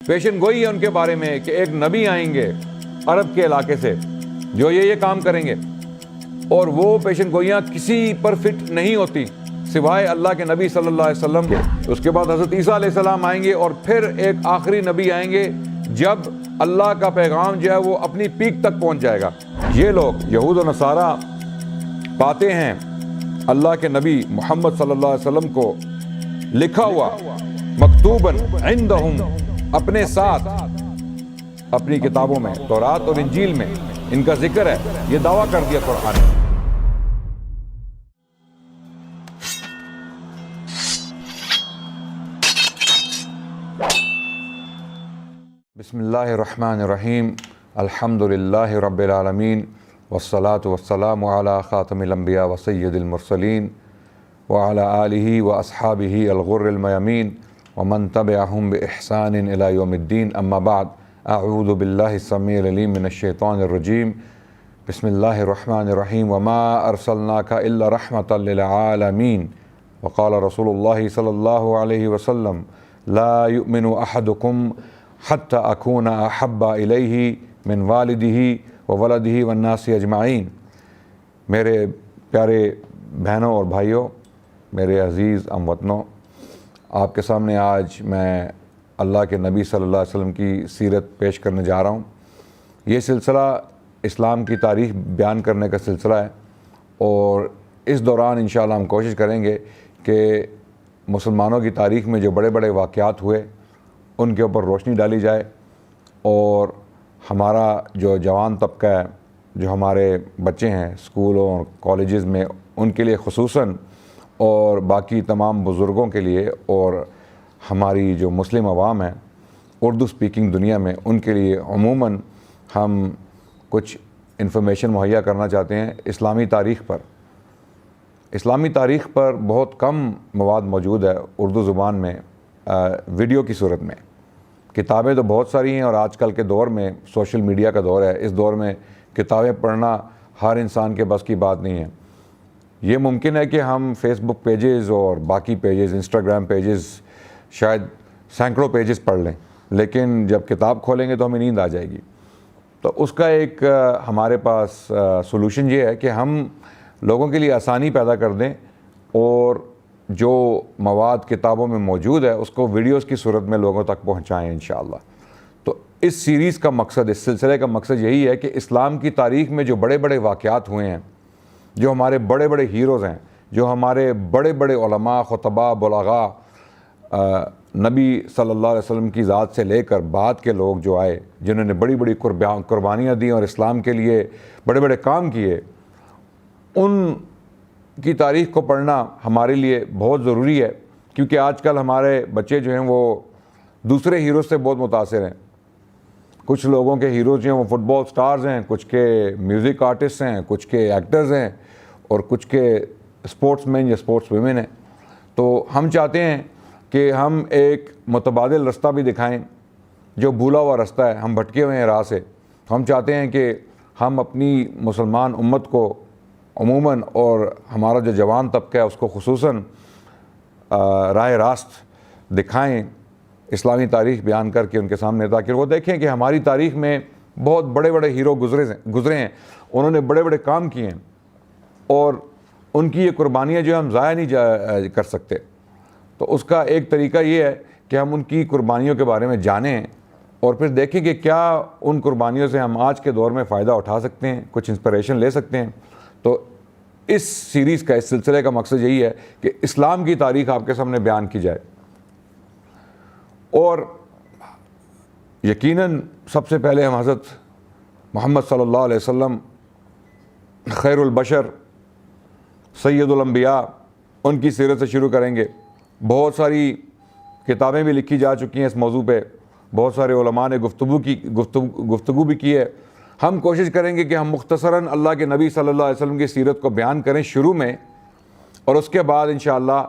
پیشن گوئی ہے ان کے بارے میں کہ ایک نبی آئیں گے عرب کے علاقے سے جو یہ کام کریں گے، اور وہ پیشن گوئیاں کسی پر فٹ نہیں ہوتی سوائے اللہ کے نبی صلی اللہ علیہ وسلم کے۔ اس کے بعد حضرت عیسیٰ علیہ السلام آئیں گے، اور پھر ایک آخری نبی آئیں گے جب اللہ کا پیغام جو ہے وہ اپنی پیک تک پہنچ جائے گا۔ یہ لوگ یہود و نصارہ پاتے ہیں اللہ کے نبی محمد صلی اللہ علیہ وسلم کو لکھا ہوا مکتوباً عندہم اپنے ساتھ اپنی کتابوں میں، تورات اور انجیل میں ان کا ذکر ہے۔ یہ دعویٰ کر دیا قرآن نے۔ بسم اللہ الرحمن الرحیم، الحمد للہ رب العالمین، والصلاة والسلام علی خاتم الانبیاء وسید المرسلین وعلی آلہ واصحابہ الغر المیامین ومن تبعہم بإحسان الی یوم الدین، اما بعد، اعوذ باللہ السمیع العلیم من الشیطان الرجیم، بسم اللہ الرحمن الرحیم، وما ارسلناک الا رحمة للعالمین، وقال رسول اللہ صلی اللہ علیہ وسلم لا یؤمن احدکم حتی اکون احب الیہ من والدہ وولدہ والناس اجمعین۔ میرے پیارے بہنوں اور بھائیوں، میرے عزیز ہم وطنوں، آپ کے سامنے آج میں اللہ کے نبی صلی اللہ علیہ وسلم کی سیرت پیش کرنے جا رہا ہوں۔ یہ سلسلہ اسلام کی تاریخ بیان کرنے کا سلسلہ ہے، اور اس دوران انشاءاللہ ہم کوشش کریں گے کہ مسلمانوں کی تاریخ میں جو بڑے بڑے واقعات ہوئے ان کے اوپر روشنی ڈالی جائے، اور ہمارا جو جوان طبقہ ہے، جو ہمارے بچے ہیں اسکولوں اور کالجز میں، ان کے لیے خصوصاً، اور باقی تمام بزرگوں کے لیے، اور ہماری جو مسلم عوام ہے اردو سپیکنگ دنیا میں، ان کے لیے عموماً ہم کچھ انفارمیشن مہیا کرنا چاہتے ہیں اسلامی تاریخ پر۔ اسلامی تاریخ پر بہت کم مواد موجود ہے اردو زبان میں ویڈیو کی صورت میں۔ کتابیں تو بہت ساری ہیں، اور آج کل کے دور میں سوشل میڈیا کا دور ہے، اس دور میں کتابیں پڑھنا ہر انسان کے بس کی بات نہیں ہے۔ یہ ممکن ہے کہ ہم فیس بک پیجز اور باقی پیجز، انسٹاگرام پیجز، شاید سینکڑوں پیجز پڑھ لیں، لیکن جب کتاب کھولیں گے تو ہمیں نیند آ جائے گی۔ تو اس کا ایک ہمارے پاس سولوشن یہ ہے کہ ہم لوگوں کے لیے آسانی پیدا کر دیں، اور جو مواد کتابوں میں موجود ہے اس کو ویڈیوز کی صورت میں لوگوں تک پہنچائیں انشاءاللہ۔ تو اس سیریز کا مقصد، اس سلسلے کا مقصد یہی ہے کہ اسلام کی تاریخ میں جو بڑے بڑے واقعات ہوئے ہیں، جو ہمارے بڑے بڑے ہیروز ہیں، جو ہمارے بڑے بڑے علماء، خطباء، بلغاء، نبی صلی اللہ علیہ وسلم کی ذات سے لے کر بعد کے لوگ جو آئے، جنہوں نے بڑی بڑی قربانیاں دیں اور اسلام کے لیے بڑے بڑے کام کیے، ان کی تاریخ کو پڑھنا ہمارے لیے بہت ضروری ہے، کیونکہ آج کل ہمارے بچے جو ہیں وہ دوسرے ہیروز سے بہت متاثر ہیں۔ کچھ لوگوں کے ہیروز جو ہیں وہ فٹ بال سٹارز ہیں، کچھ کے میوزک آرٹسٹ ہیں، کچھ کے ایکٹرز ہیں، اور کچھ کے اسپورٹس مین یا اسپورٹس ویمن ہیں۔ تو ہم چاہتے ہیں کہ ہم ایک متبادل رستہ بھی دکھائیں، جو بھولا ہوا رستہ ہے، ہم بھٹکے ہوئے ہیں راہ سے۔ ہم چاہتے ہیں کہ ہم اپنی مسلمان امت کو عموماً، اور ہمارا جو جوان طبقہ ہے اس کو خصوصاً راہ راست دکھائیں، اسلامی تاریخ بیان کر کے ان کے سامنے، تاکہ وہ دیکھیں کہ ہماری تاریخ میں بہت بڑے بڑے ہیرو گزرے ہیں، انہوں نے بڑے بڑے کام کیے ہیں، اور ان کی یہ قربانیاں جو ہم ضائع نہیں کر سکتے۔ تو اس کا ایک طریقہ یہ ہے کہ ہم ان کی قربانیوں کے بارے میں جانیں، اور پھر دیکھیں کہ کیا ان قربانیوں سے ہم آج کے دور میں فائدہ اٹھا سکتے ہیں، کچھ انسپریشن لے سکتے ہیں۔ تو اس سیریز کا، اس سلسلے کا مقصد یہی ہے کہ اسلام کی تاریخ آپ کے سامنے بیان کی جائے، اور یقیناً سب سے پہلے ہم حضرت محمد صلی اللہ علیہ وسلم، خیر البشر، سید الانبیاء، ان کی سیرت سے شروع کریں گے۔ بہت ساری کتابیں بھی لکھی جا چکی ہیں اس موضوع پہ، بہت سارے علماء نے گفتگو بھی کی ہے۔ ہم کوشش کریں گے کہ ہم مختصراً اللہ کے نبی صلی اللہ علیہ وسلم کی سیرت کو بیان کریں شروع میں، اور اس کے بعد انشاءاللہ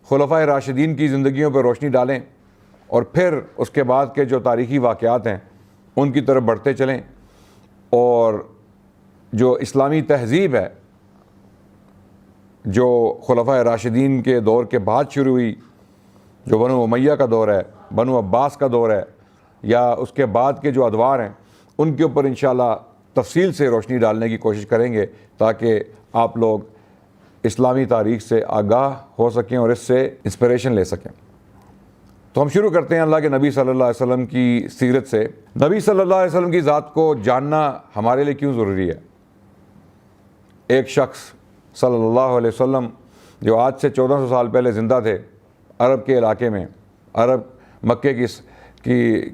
خلفائے راشدین کی زندگیوں پر روشنی ڈالیں، اور پھر اس کے بعد کے جو تاریخی واقعات ہیں ان کی طرف بڑھتے چلیں، اور جو اسلامی تہذیب ہے، جو خلفائے راشدین کے دور کے بعد شروع ہوئی، جو بنو امیہ کا دور ہے، بنو عباس کا دور ہے، یا اس کے بعد کے جو ادوار ہیں ان کے اوپر انشاءاللہ تفصیل سے روشنی ڈالنے کی کوشش کریں گے تاکہ آپ لوگ اسلامی تاریخ سے آگاہ ہو سکیں اور اس سے انسپریشن لے سکیں۔ تو ہم شروع کرتے ہیں اللہ کے نبی صلی اللہ علیہ وسلم کی سیرت سے۔ نبی صلی اللہ علیہ وسلم کی ذات کو جاننا ہمارے لیے کیوں ضروری ہے؟ ایک شخص صلی اللہ علیہ وسلم جو آج سے 1400 سال پہلے زندہ تھے، عرب کے علاقے میں، عرب مکے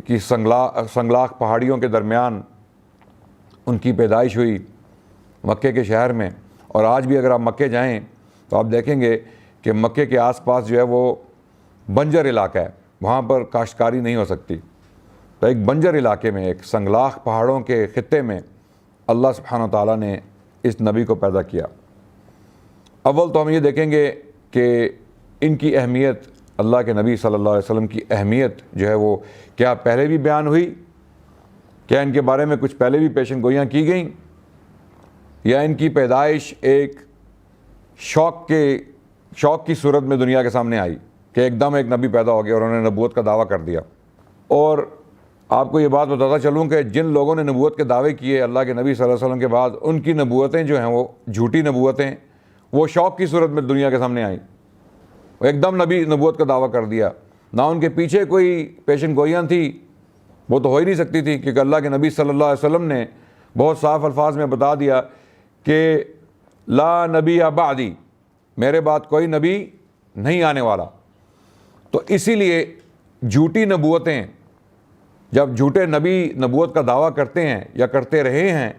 کی سنگلاخ پہاڑیوں کے درمیان ان کی پیدائش ہوئی مکے کے شہر میں، اور آج بھی اگر آپ مکے جائیں تو آپ دیکھیں گے کہ مکے کے آس پاس جو ہے وہ بنجر علاقہ ہے، وہاں پر کاشتکاری نہیں ہو سکتی۔ تو ایک بنجر علاقے میں، ایک سنگلاخ پہاڑوں کے خطے میں اللہ سبحانہ وتعالیٰ نے اس نبی کو پیدا کیا۔ اول تو ہم یہ دیکھیں گے کہ ان کی اہمیت، اللہ کے نبی صلی اللہ علیہ وسلم کی اہمیت جو ہے وہ کیا پہلے بھی بیان ہوئی، کیا ان کے بارے میں کچھ پہلے بھی پیشن گوئیاں کی گئیں، یا ان کی پیدائش ایک شوق کی صورت میں دنیا کے سامنے آئی کہ ایک دم ایک نبی پیدا ہو گیا اور انہوں نے نبوت کا دعویٰ کر دیا۔ اور آپ کو یہ بات بتاتا چلوں کہ جن لوگوں نے نبوت کے دعوے کیے اللہ کے نبی صلی اللہ علیہ وسلم کے بعد، ان کی نبوتیں جو ہیں وہ جھوٹی نبوتیں، وہ شوق کی صورت میں دنیا کے سامنے آئیں، وہ ایک دم نبوت کا دعویٰ کر دیا، نہ ان کے پیچھے کوئی پیشن گوئیاں تھی، وہ تو ہو ہی نہیں سکتی تھی، کیونکہ اللہ کے نبی صلی اللہ علیہ وسلم نے بہت صاف الفاظ میں بتا دیا کہ لا نبی بعدی، میرے بعد کوئی نبی نہیں آنے والا۔ تو اسی لیے جھوٹی نبوتیں، جب جھوٹے نبی نبوت کا دعویٰ کرتے ہیں یا کرتے رہے ہیں،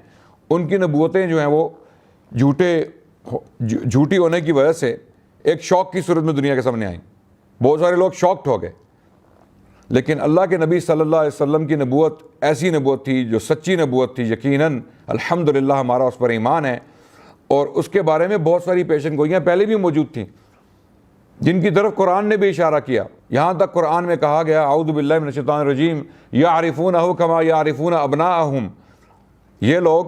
ان کی نبوتیں جو ہیں وہ جھوٹی ہونے کی وجہ سے ایک شوق کی صورت میں دنیا کے سامنے آئیں، بہت سارے لوگ شوکڈ ہو گئے۔ لیکن اللہ کے نبی صلی اللہ علیہ وسلم کی نبوت ایسی نبوت تھی جو سچی نبوت تھی، یقیناً الحمدللہ ہمارا اس پر ایمان ہے، اور اس کے بارے میں بہت ساری پیشن گوئیاں پہلے بھی موجود تھیں جن کی طرف قرآن نے بھی اشارہ کیا۔ یہاں تک قرآن میں کہا گیا اعوذ باللہ من الشیطان الرجیم یعرفونہ کما یعرفون ابناءہم، یہ لوگ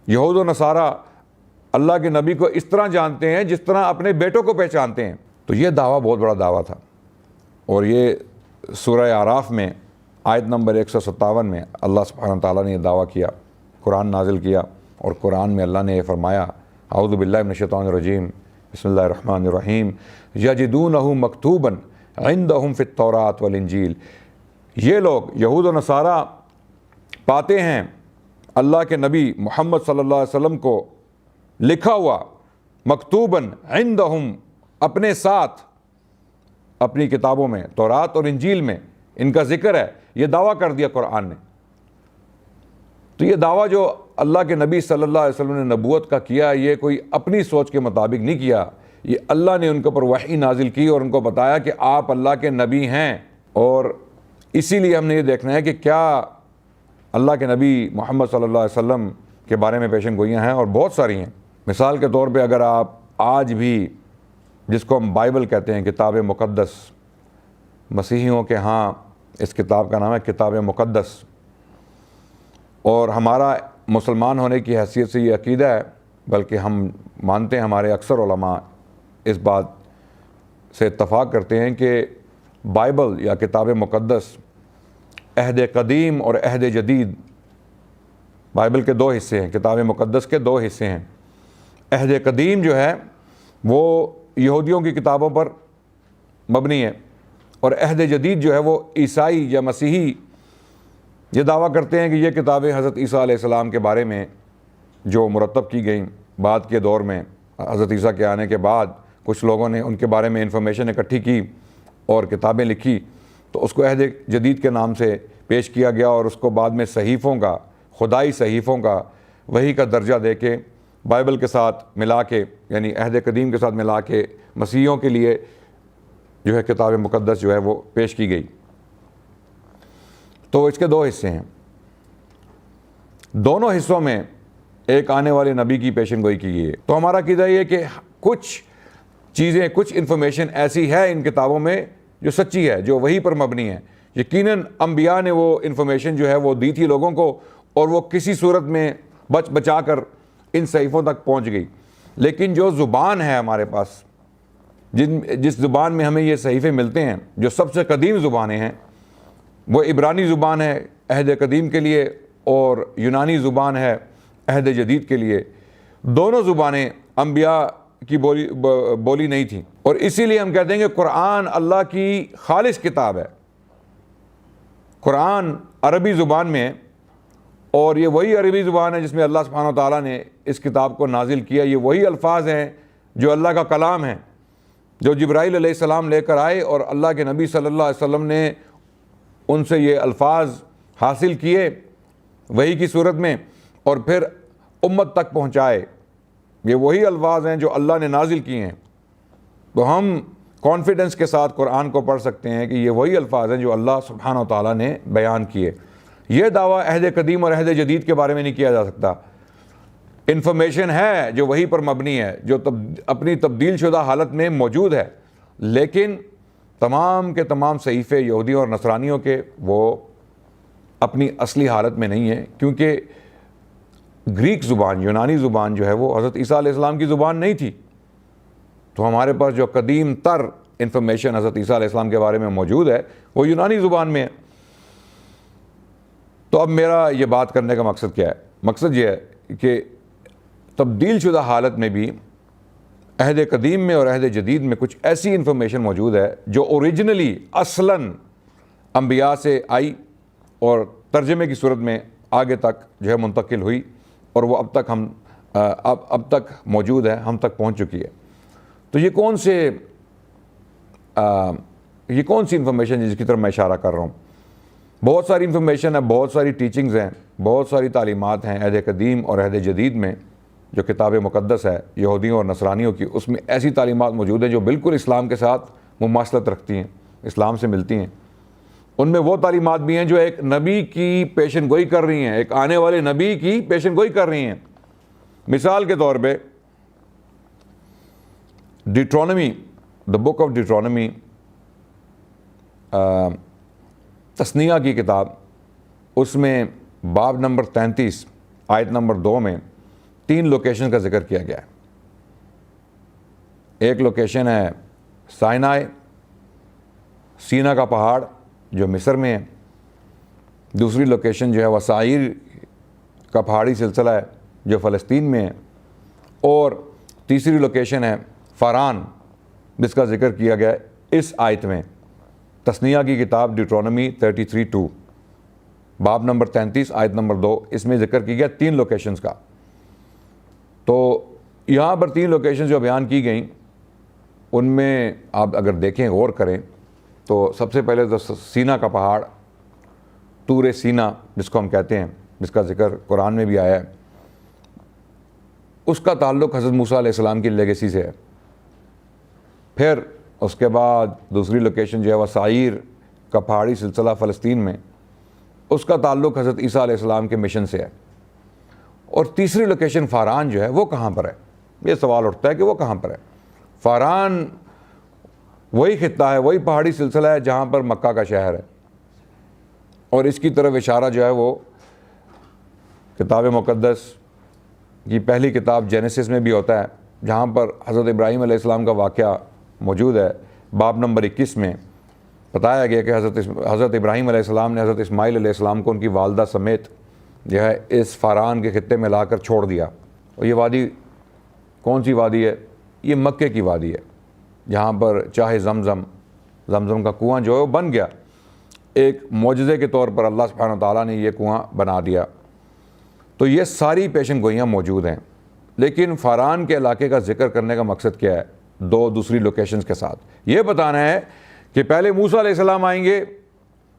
یہود و نصارہ اللہ کے نبی کو اس طرح جانتے ہیں جس طرح اپنے بیٹوں کو پہچانتے ہیں۔ تو یہ دعویٰ بہت بڑا دعویٰ تھا، اور یہ سورہ اعراف میں آیت نمبر 157 میں اللہ سبحانہ تعالیٰ نے یہ دعویٰ کیا، قرآن نازل کیا، اور قرآن میں اللہ نے یہ فرمایا اعوذ باللہ من الشیطان الرجیم بسم اللہ الرحمن الرحیم یجدونہ مکتوبا عندہم فی التوراۃ والانجیل، یہ لوگ یہود و نصارہ پاتے ہیں اللہ کے نبی محمد صلی اللہ علیہ وسلم کو لکھا ہوا مکتوباً عندہم، اپنے ساتھ اپنی کتابوں میں، تورات اور انجیل میں ان کا ذکر ہے۔ یہ دعویٰ کر دیا قرآن نے۔ تو یہ دعویٰ جو اللہ کے نبی صلی اللہ علیہ وسلم نے نبوت کا کیا، یہ کوئی اپنی سوچ کے مطابق نہیں کیا، یہ اللہ نے ان کے اوپر وحی نازل کی اور ان کو بتایا کہ آپ اللہ کے نبی ہیں۔ اور اسی لیے ہم نے یہ دیکھنا ہے کہ کیا اللہ کے نبی محمد صلی اللہ علیہ وسلم کے بارے میں پیشن گوئیاں ہیں، اور بہت ساری ہیں۔ مثال کے طور پہ اگر آپ آج بھی جس کو ہم بائبل کہتے ہیں، کتاب مقدس، مسیحیوں کے ہاں اس کتاب کا نام ہے کتاب مقدس، اور ہمارا مسلمان ہونے کی حیثیت سے یہ عقیدہ ہے، بلکہ ہم مانتے ہیں، ہمارے اکثر علماء اس بات سے اتفاق کرتے ہیں کہ بائبل یا کتاب مقدس عہد قدیم اور عہد جدید، بائبل کے دو حصے ہیں، کتاب مقدس کے دو حصے ہیں۔ عہد قدیم جو ہے وہ یہودیوں کی کتابوں پر مبنی ہے، اور عہد جدید جو ہے وہ عیسائی یا مسیحی یہ دعویٰ کرتے ہیں کہ یہ کتابیں حضرت عیسیٰ علیہ السلام کے بارے میں جو مرتب کی گئیں بعد کے دور میں، حضرت عیسیٰ کے آنے کے بعد کچھ لوگوں نے ان کے بارے میں انفارمیشن اکٹھی کی اور کتابیں لکھی، تو اس کو عہد جدید کے نام سے پیش کیا گیا، اور اس کو بعد میں صحیفوں کا، خدائی صحیفوں کا، وحی کا درجہ دے کے بائبل کے ساتھ ملا کے، یعنی عہد قدیم کے ساتھ ملا کے مسیحیوں کے لیے جو ہے کتاب مقدس جو ہے وہ پیش کی گئی۔ تو اس کے دو حصے ہیں، دونوں حصوں میں ایک آنے والے نبی کی پیشن گوئی کی گئی ہے۔ تو ہمارا عقیدہ یہ کہ کچھ چیزیں، کچھ انفارمیشن ایسی ہے ان کتابوں میں جو سچی ہے، جو وحی پر مبنی ہے۔ یقیناً انبیاء نے وہ انفارمیشن جو ہے وہ دی تھی لوگوں کو، اور وہ کسی صورت میں بچا کر ان صحیفوں تک پہنچ گئی۔ لیکن جو زبان ہے ہمارے پاس، جس زبان میں ہمیں یہ صحیفے ملتے ہیں، جو سب سے قدیم زبانیں ہیں، وہ عبرانی زبان ہے عہد قدیم کے لیے اور یونانی زبان ہے عہد جدید کے لیے. دونوں زبانیں انبیاء کی بولی نہیں تھیں، اور اسی لیے ہم کہتے ہیں کہ قرآن اللہ کی خالص کتاب ہے. قرآن عربی زبان میں ہے، اور یہ وہی عربی زبان ہے جس میں اللہ سبحانہ و تعالیٰ نے اس کتاب کو نازل کیا. یہ وہی الفاظ ہیں جو اللہ کا کلام ہے، جو جبرائیل علیہ السلام لے کر آئے، اور اللہ کے نبی صلی اللہ علیہ وسلم نے ان سے یہ الفاظ حاصل کیے وحی کی صورت میں اور پھر امت تک پہنچائے. یہ وہی الفاظ ہیں جو اللہ نے نازل کیے ہیں. تو ہم کانفیڈنس کے ساتھ قرآن کو پڑھ سکتے ہیں کہ یہ وہی الفاظ ہیں جو اللہ سبحانہ و تعالیٰ نے بیان کیے. یہ دعویٰ عہد قدیم اور عہد جدید کے بارے میں نہیں کیا جا سکتا. انفارمیشن ہے جو وہی پر مبنی ہے، جو اپنی تبدیل شدہ حالت میں موجود ہے، لیکن تمام کے تمام صحیفے یہودیوں اور نصرانیوں کے وہ اپنی اصلی حالت میں نہیں ہیں، کیونکہ گریک زبان، یونانی زبان جو ہے وہ حضرت عیسیٰ علیہ السلام کی زبان نہیں تھی. تو ہمارے پاس جو قدیم تر انفارمیشن حضرت عیسیٰ علیہ السلام کے بارے میں موجود ہے وہ یونانی زبان میں ہے. تو اب میرا یہ بات کرنے کا مقصد کیا ہے؟ مقصد یہ ہے کہ تبدیل شدہ حالت میں بھی عہد قدیم میں اور عہد جدید میں کچھ ایسی انفارمیشن موجود ہے جو اوریجنلی اصلاً انبیاء سے آئی اور ترجمے کی صورت میں آگے تک جو ہے منتقل ہوئی، اور وہ اب تک موجود ہے، ہم تک پہنچ چکی ہے. تو یہ کون سی انفارمیشن جس کی طرف میں اشارہ کر رہا ہوں؟ بہت ساری انفارمیشن ہے، بہت ساری ٹیچنگز ہیں، بہت ساری تعلیمات ہیں عہد قدیم اور عہد جدید میں. جو کتاب مقدس ہے یہودیوں اور نصرانیوں کی، اس میں ایسی تعلیمات موجود ہیں جو بالکل اسلام کے ساتھ مماثلت رکھتی ہیں، اسلام سے ملتی ہیں. ان میں وہ تعلیمات بھی ہیں جو ایک نبی کی پیشن گوئی کر رہی ہیں، ایک آنے والے نبی کی پیشن گوئی کر رہی ہیں. مثال کے طور پہ ڈیٹرونمی، دا بک آف ڈیٹرونمی، تثنیہ کی کتاب، اس میں باب نمبر 33 آیت نمبر 2 میں 3 لوکیشن کا ذکر کیا گیا ہے. ایک لوکیشن ہے سائنائے، سینا کا پہاڑ جو مصر میں ہے. دوسری لوکیشن جو ہے وہ سعیر کا پہاڑی سلسلہ ہے جو فلسطین میں ہے. اور تیسری لوکیشن ہے فاران، جس کا ذکر کیا گیا ہے اس آیت میں، تثنیہ کی کتاب ڈیٹرونمی 33:2 باب نمبر 33 آیت نمبر 2. اس میں ذکر کی گیا 3 لوکیشنز کا. تو یہاں پر 3 لوکیشنز جو بیان کی گئیں، ان میں آپ اگر دیکھیں، غور کریں، تو سب سے پہلے تو سینا کا پہاڑ، طور سینا جس کو ہم کہتے ہیں، جس کا ذکر قرآن میں بھی آیا ہے، اس کا تعلق حضرت موسیٰ علیہ السلام کی لیگیسی سے ہے. پھر اس کے بعد دوسری لوکیشن جو ہے وہ سعیر کا پہاڑی سلسلہ فلسطین میں، اس کا تعلق حضرت عیسیٰ علیہ السلام کے مشن سے ہے. اور تیسری لوکیشن فاران جو ہے وہ کہاں پر ہے؟ یہ سوال اٹھتا ہے کہ وہ کہاں پر ہے. فاران وہی خطہ ہے، وہی پہاڑی سلسلہ ہے جہاں پر مکہ کا شہر ہے، اور اس کی طرف اشارہ جو ہے وہ کتاب مقدس کی پہلی کتاب جینیسس میں بھی ہوتا ہے، جہاں پر حضرت ابراہیم علیہ السلام کا واقعہ موجود ہے. باب نمبر 21 میں بتایا گیا کہ حضرت ابراہیم علیہ السلام نے حضرت اسماعیل علیہ السلام کو ان کی والدہ سمیت جو ہے اس فاران کے خطے میں لا کر چھوڑ دیا. اور یہ وادی کون سی وادی ہے؟ یہ مکے کی وادی ہے، جہاں پر چاہے زمزم کا کنواں جو ہے وہ بن گیا. ایک معجزے کے طور پر اللہ سبحانہ و تعالیٰ نے یہ کنواں بنا دیا. تو یہ ساری پیشن گوئیاں موجود ہیں. لیکن فاران کے علاقے کا ذکر کرنے کا مقصد کیا ہے؟ 2 دوسری لوکیشنز کے ساتھ یہ بتانا ہے کہ پہلے موسیٰ علیہ السلام آئیں گے،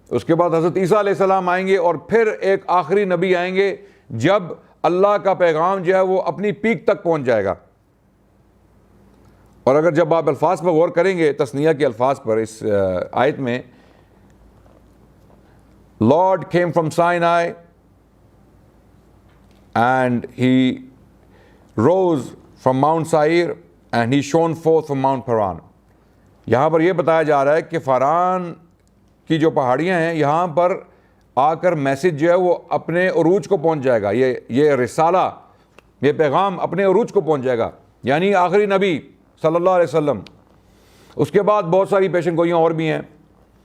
اس کے بعد حضرت عیسیٰ علیہ السلام آئیں گے، اور پھر ایک آخری نبی آئیں گے جب اللہ کا پیغام جو ہے وہ اپنی پیک تک پہنچ جائے گا. اور اگر جب آپ الفاظ پر غور کریں گے، تثنیہ کے الفاظ پر، اس آیت میں Lord came from Sinai and he rose from Mount Seir and he shone forth from Mount Paran. یہاں پر یہ بتایا جا رہا ہے کہ فاران کی جو پہاڑیاں ہیں، یہاں پر آ کر میسج جو ہے وہ اپنے عروج کو پہنچ جائے گا. یہ رسالہ، یہ پیغام اپنے عروج کو پہنچ جائے گا، یعنی آخری نبی صلی اللہ علیہ وسلم. اس کے بعد بہت ساری پیشن گوئیاں اور بھی ہیں،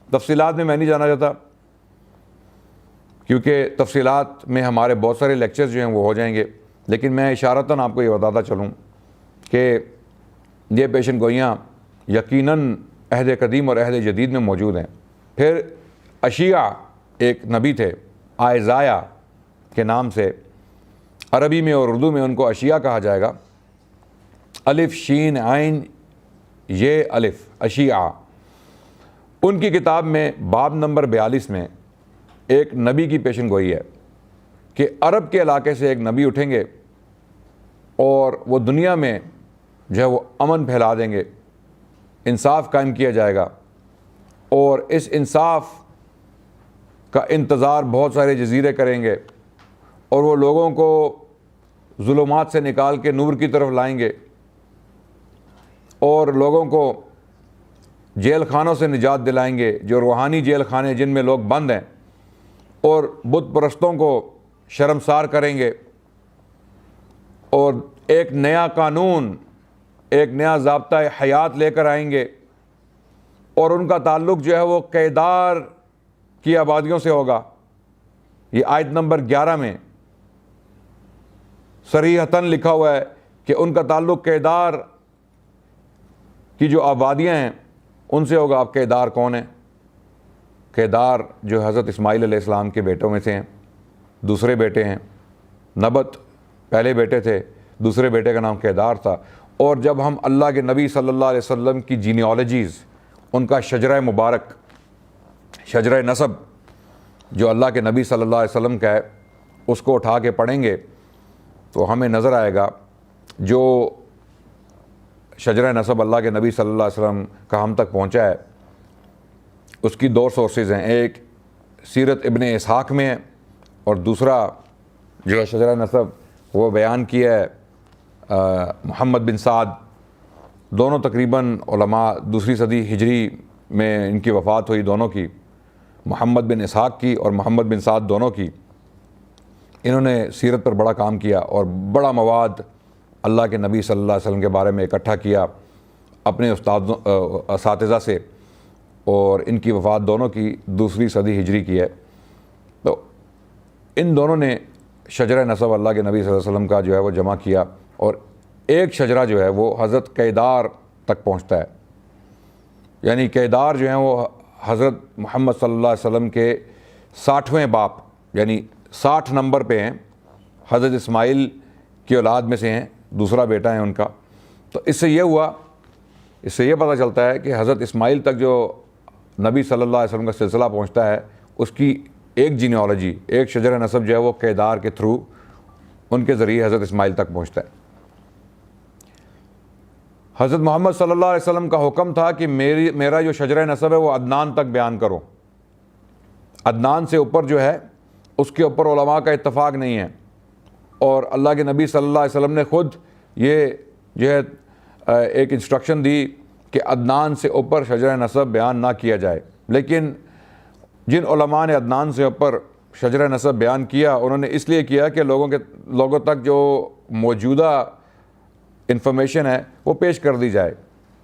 تفصیلات میں نہیں جانا چاہتا. کیونکہ تفصیلات میں ہمارے بہت سارے لیکچرز جو ہیں وہ ہو جائیں گے، لیکن میں اشارتاً آپ کو یہ بتاتا چلوں کہ یہ پیشن گوئیاں یقیناً عہد قدیم اور عہد جدید میں موجود ہیں۔ پھر اشیاء ایک نبی تھے آئزایا کے نام سے، عربی میں اور اردو میں ان کو اشیاء کہا جائے گا، الف شین عین یہ الف اشیاء۔ ان کی کتاب میں باب نمبر 42 میں ایک نبی کی پیشن گوئی ہے کہ عرب کے علاقے سے ایک نبی اٹھیں گے اور وہ دنیا میں جو ہے وہ امن پھیلا دیں گے، انصاف قائم کیا جائے گا، اور اس انصاف کا انتظار بہت سارے جزیرے کریں گے، اور وہ لوگوں کو ظلمات سے نکال کے نور کی طرف لائیں گے، اور لوگوں کو جیل خانوں سے نجات دلائیں گے، جو روحانی جیل خانے جن میں لوگ بند ہیں، اور بت پرستوں کو شرمسار کریں گے، اور ایک نیا قانون، ایک نیا ضابطہ حیات لے کر آئیں گے، اور ان کا تعلق جو ہے وہ کیدار کی آبادیوں سے ہوگا۔ یہ آیت نمبر 11 میں صریحتاً لکھا ہوا ہے کہ ان کا تعلق کیدار کی جو آبادیاں ہیں ان سے ہوگا۔ اب کیدار کون ہیں؟ کیدار جو حضرت اسماعیل علیہ السلام کے بیٹوں میں سے ہیں، دوسرے بیٹے ہیں۔ نبت پہلے بیٹے تھے، دوسرے بیٹے کا نام کیدار تھا۔ اور جب ہم اللہ کے نبی صلی اللہ علیہ وسلم کی جینیالوجیز، ان کا شجرہ مبارک، شجرہ نسب جو اللہ کے نبی صلی اللہ علیہ وسلم کا ہے، اس کو اٹھا کے پڑھیں گے تو ہمیں نظر آئے گا جو شجرہ نسب اللہ کے نبی صلی اللہ علیہ وسلم کا ہم تک پہنچا ہے، اس کی دو سورسز ہیں۔ ایک سیرت ابن اسحاق میں ہے، اور دوسرا جو ہے شجرہ نسب وہ بیان کیا ہے محمد بن سعد۔ دونوں تقریباً علماء 2 صدی ہجری میں ان کی وفات ہوئی، دونوں کی، محمد بن اسحاق کی اور محمد بن سعد دونوں کی۔ انہوں نے سیرت پر بڑا کام کیا اور بڑا مواد اللہ کے نبی صلی اللہ علیہ وسلم کے بارے میں اکٹھا کیا اپنے اساتذہ سے، اور ان کی وفات دونوں کی 2 صدی ہجری کی ہے۔ تو ان دونوں نے شجرہ نسب اللہ کے نبی صلی اللہ علیہ وسلم کا جو ہے وہ جمع کیا، اور ایک شجرہ جو ہے وہ حضرت کیدار تک پہنچتا ہے۔ یعنی کیدار جو ہیں وہ حضرت محمد صلی اللہ علیہ وسلم کے 60ویں باپ، یعنی 60 نمبر پہ ہیں، حضرت اسماعیل کی اولاد میں سے ہیں، دوسرا بیٹا ہے ان کا۔ تو اس سے یہ پتہ چلتا ہے کہ حضرت اسماعیل تک جو نبی صلی اللہ علیہ وسلم کا سلسلہ پہنچتا ہے، اس کی ایک جینیالوجی، ایک شجرہ نسب جو ہے وہ کیدار کے تھرو، ان کے ذریعے حضرت اسماعیل تک پہنچتا ہے۔ حضرت محمد صلی اللہ علیہ وسلم کا حکم تھا کہ میرا جو شجرہ نسب ہے وہ عدنان تک بیان کرو۔ عدنان سے اوپر جو ہے اس کے اوپر علماء کا اتفاق نہیں ہے، اور اللہ کے نبی صلی اللہ علیہ وسلم نے خود یہ جو ہے ایک انسٹرکشن دی کہ عدنان سے اوپر شجرہ نسب بیان نہ کیا جائے۔ لیکن جن علماء نے عدنان سے اوپر شجرہ نسب بیان کیا، انہوں نے اس لیے کیا کہ لوگوں تک جو موجودہ انفارمیشن ہے وہ پیش کر دی جائے۔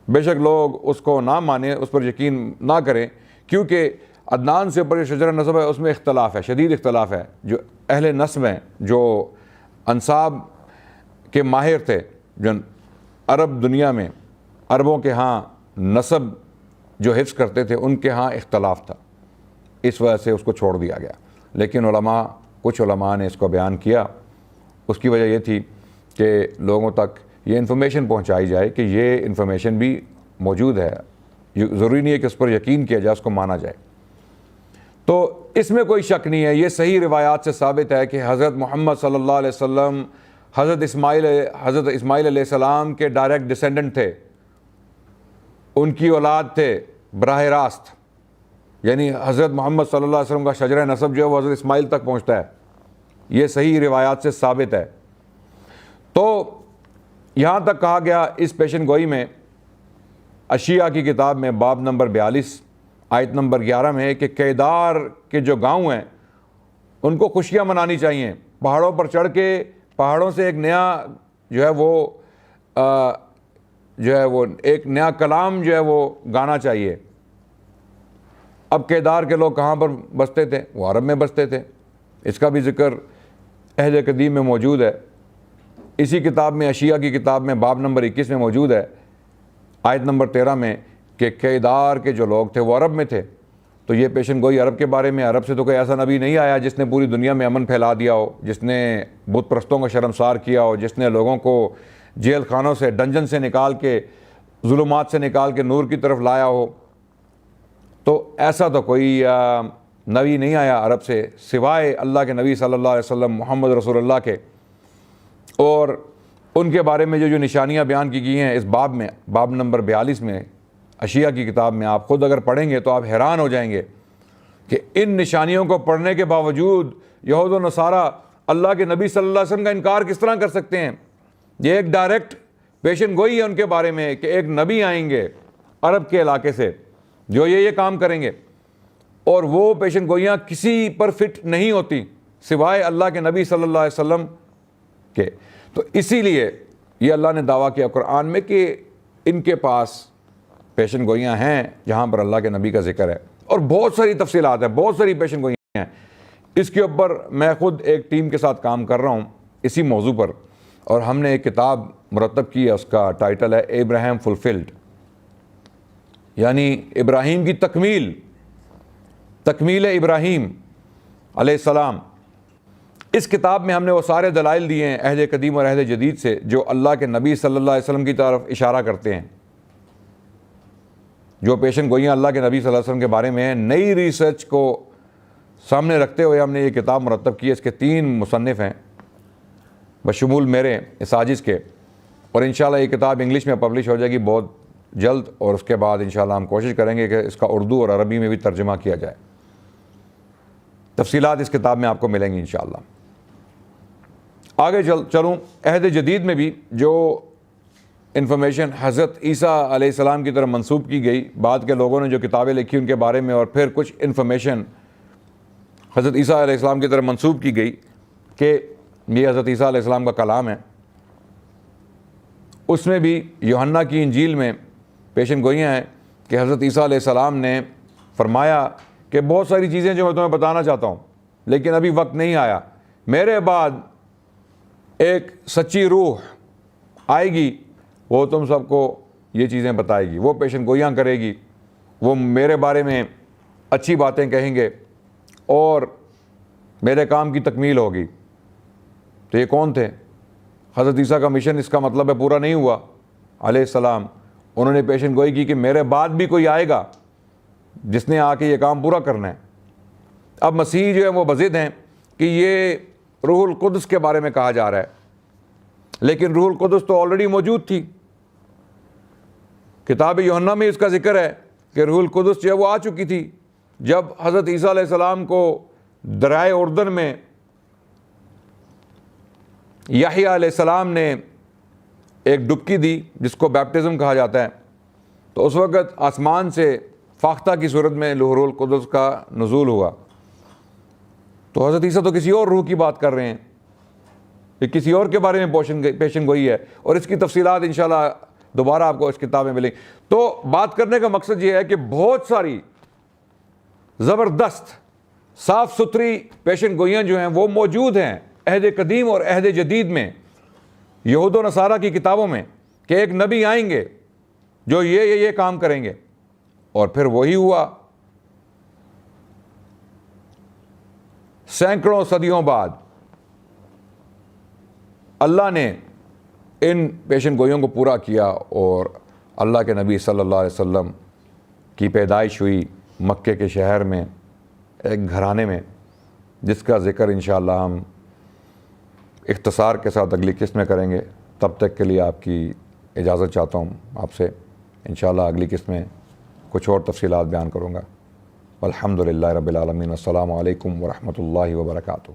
بے شک لوگ اس کو نہ مانیں، اس پر یقین نہ کریں، کیونکہ عدنان سے اوپر جو شجرہ نسب ہے اس میں اختلاف ہے، شدید اختلاف ہے۔ جو اہل نسب ہیں، جو انساب کے ماہر تھے، جو عرب دنیا میں عربوں کے ہاں نسب جو حفظ کرتے تھے، ان کے ہاں اختلاف تھا، اس وجہ سے اس کو چھوڑ دیا گیا۔ لیکن کچھ علماء نے اس کو بیان کیا۔ اس کی وجہ یہ تھی کہ لوگوں تک یہ انفارمیشن پہنچائی جائے کہ یہ انفارمیشن بھی موجود ہے، ضروری نہیں ہے کہ اس پر یقین کیا جائے، اس کو مانا جائے۔ تو اس میں کوئی شک نہیں ہے، یہ صحیح روایات سے ثابت ہے کہ حضرت محمد صلی اللہ علیہ وسلم حضرت اسماعیل علیہ السلام کے ڈائریکٹ ڈسینڈنٹ تھے، ان کی اولاد تھے براہ راست۔ یعنی حضرت محمد صلی اللہ علیہ وسلم کا شجرہ نسب جو ہے وہ حضرت اسماعیل تک پہنچتا ہے، یہ صحیح روایات سے ثابت ہے۔ تو یہاں تک کہا گیا اس پیشن گوئی میں، اشیاء کی کتاب میں باب نمبر 42 آیت نمبر 11 میں، کہ کیدار کے جو گاؤں ہیں ان کو خوشیاں منانی چاہیے، پہاڑوں پر چڑھ کے پہاڑوں سے ایک نیا جو ہے وہ ایک نیا کلام جو ہے وہ گانا چاہیے۔ اب کیدار کے لوگ کہاں پر بستے تھے؟ وہ عرب میں بستے تھے، اس کا بھی ذکر عہد قدیم میں موجود ہے. اسی کتاب میں اشیاء کی کتاب میں باب نمبر 21 میں موجود ہے آیت نمبر 13 میں کہ کیدار کے جو لوگ تھے وہ عرب میں تھے. تو یہ پیشن گوئی عرب کے بارے میں. عرب سے تو کوئی ایسا نبی نہیں آیا جس نے پوری دنیا میں امن پھیلا دیا ہو, جس نے بت پرستوں کو شرمسار کیا ہو, جس نے لوگوں کو جیل خانوں سے, ڈنجن سے نکال کے, ظلمات سے نکال کے نور کی طرف لایا ہو. تو ایسا تو کوئی نبی نہیں آیا عرب سے سوائے اللہ کے نبی صلی اللہ علیہ وسلم محمد رسول اللہ کے. اور ان کے بارے میں جو نشانیاں بیان کی گئی ہیں اس باب میں, باب نمبر 42 میں اشیاء کی کتاب میں, آپ خود اگر پڑھیں گے تو آپ حیران ہو جائیں گے کہ ان نشانیوں کو پڑھنے کے باوجود یہود و نصارہ اللہ کے نبی صلی اللہ علیہ وسلم کا انکار کس طرح کر سکتے ہیں. یہ ایک ڈائریکٹ پیشن گوئی ہے ان کے بارے میں کہ ایک نبی آئیں گے عرب کے علاقے سے جو یہ کام کریں گے, اور وہ پیشن گوئیاں کسی پر فٹ نہیں ہوتی سوائے اللہ کے نبی صلی اللہ علیہ وسلم کے. تو اسی لیے یہ اللہ نے دعویٰ کیا قرآن میں کہ ان کے پاس پیشن گوئیاں ہیں جہاں پر اللہ کے نبی کا ذکر ہے. اور بہت ساری تفصیلات ہیں, بہت ساری پیشن گوئیاں ہیں. اس کے اوپر میں خود ایک ٹیم کے ساتھ کام کر رہا ہوں اسی موضوع پر, اور ہم نے ایک کتاب مرتب کی ہے. اس کا ٹائٹل ہے ابراہیم فلفلڈ, یعنی ابراہیم کی تکمیل ابراہیم علیہ السلام. اس کتاب میں ہم نے وہ سارے دلائل دیے ہیں عہد قدیم اور عہد جدید سے جو اللہ کے نبی صلی اللہ علیہ وسلم کی طرف اشارہ کرتے ہیں, جو پیشن گوئیاں اللہ کے نبی صلی اللہ علیہ وسلم کے بارے میں ہیں. نئی ریسرچ کو سامنے رکھتے ہوئے ہم نے یہ کتاب مرتب کی ہے. اس کے 3 مصنف ہیں بشمول میرے ساجد کے, اور انشاءاللہ یہ کتاب انگلش میں پبلش ہو جائے گی بہت جلد, اور اس کے بعد انشاءاللہ ہم کوشش کریں گے کہ اس کا اردو اور عربی میں بھی ترجمہ کیا جائے. تفصیلات اس کتاب میں آپ کو ملیں گی انشاءاللہ. آگے چلوں, عہد جدید میں بھی جو انفارمیشن حضرت عیسیٰ علیہ السلام کی طرف منسوب کی گئی, بعد کے لوگوں نے جو کتابیں لکھی ان کے بارے میں, اور پھر کچھ انفارمیشن حضرت عیسیٰ علیہ السلام کی طرف منسوب کی گئی کہ یہ حضرت عیسیٰ علیہ السلام کا کلام ہے. اس میں بھی یوحنا کی انجیل میں پیشن گوئیاں ہیں کہ حضرت عیسیٰ علیہ السلام نے فرمایا کہ بہت ساری چیزیں جو میں تمہیں بتانا چاہتا ہوں لیکن ابھی وقت نہیں آیا, میرے بعد ایک سچی روح آئے گی, وہ تم سب کو یہ چیزیں بتائے گی, وہ پیشن گوئیاں کرے گی, وہ میرے بارے میں اچھی باتیں کہیں گے اور میرے کام کی تکمیل ہوگی. تو یہ کون تھے؟ حضرت عیسیٰ کا مشن اس کا مطلب ہے پورا نہیں ہوا علیہ السلام. انہوں نے پیشن گوئی کی کہ میرے بعد بھی کوئی آئے گا جس نے آ کے یہ کام پورا کرنا ہے. اب مسیح جو ہے وہ بضد ہیں کہ یہ روح القدس کے بارے میں کہا جا رہا ہے, لیکن روح القدس تو آلریڈی موجود تھی. کتاب یوحنا میں اس کا ذکر ہے کہ روح القدس جو ہے وہ آ چکی تھی جب حضرت عیسیٰ علیہ السلام کو دریائے اردن میں یحییٰ علیہ السلام نے ایک ڈبکی دی جس کو بیپٹزم کہا جاتا ہے. تو اس وقت آسمان سے فاختہ کی صورت میں روح القدس کا نزول ہوا. تو حضرت عیسیٰ تو کسی اور روح کی بات کر رہے ہیں, یہ کسی اور کے بارے میں پیشن گوئی ہے, اور اس کی تفصیلات انشاءاللہ دوبارہ آپ کو اس کتاب میں ملیں. تو بات کرنے کا مقصد یہ ہے کہ بہت ساری زبردست صاف ستھری پیشن گوئیاں جو ہیں وہ موجود ہیں عہد قدیم اور عہد جدید میں یہود و نصارہ کی کتابوں میں کہ ایک نبی آئیں گے جو یہ کام کریں گے, اور پھر وہی ہوا. سینکڑوں صدیوں بعد اللہ نے ان پیشن گوئیوں کو پورا کیا, اور اللہ کے نبی صلی اللہ علیہ وسلم کی پیدائش ہوئی مکے کے شہر میں ایک گھرانے میں, جس کا ذکر انشاءاللہ ہم اختصار کے ساتھ اگلی قسط میں کریں گے. تب تک کے لیے آپ کی اجازت چاہتا ہوں آپ سے. انشاءاللہ اگلی قسط میں کچھ اور تفصیلات بیان کروں گا. الحمدللہ رب العالمین. السلام علیکم ورحمۃ اللہ وبرکاتہ.